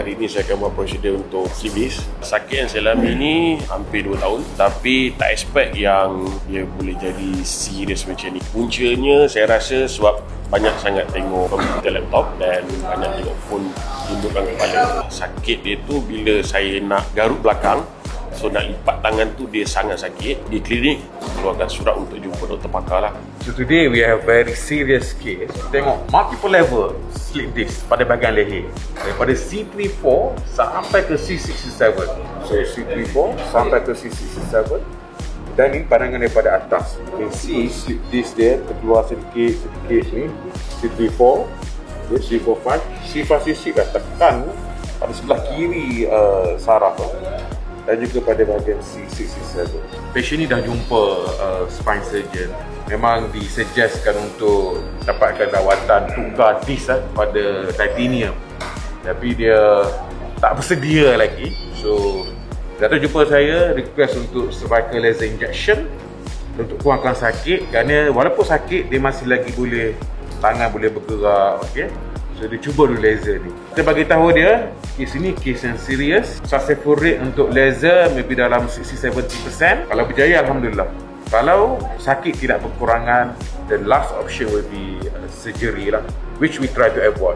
hari ini saya akan buat prosedur untuk slip disc. Sakit yang saya alami ni hampir 2 tahun, tapi tak expect yang dia boleh jadi serius macam ni. Puncanya saya rasa sebab banyak sangat tengok komputer laptop dan banyak tengok phone tundukkan kepala. Sakit dia tu bila saya nak garuk belakang, so nak lipat tangan tu dia sangat sakit. Di klinik keluarkan surat untuk jumpa doktor pakar lah. So today we have very serious case. Kita tengok multiple level slip disc pada bahagian leher, daripada C34 sampai ke C67. So C34 sampai ke C67, dan ini pandangan daripada atas. You can see slip disc dia terkeluar sedikit ni. C34, C45, C56 dah tekan pada sebelah kiri saraf, dan juga pada bahagian C67. Patient ni dah jumpa spine surgeon. Memang disuggestkan untuk dapatkan rawatan tukar disc pada titanium, tapi dia tak bersedia lagi. So datang jumpa saya, request untuk cervical laser injection untuk kurangkan sakit, kerana walaupun sakit dia masih lagi boleh, tangan boleh bergerak. Okay? So dia cuba dulu laser ni. Kita bagi tahu dia, kes ini kes yang serius. Successful rate untuk laser maybe dalam 60-70%. Kalau berjaya, alhamdulillah. Kalau sakit tidak berkurangan, the last option will be surgery lah, which we try to avoid.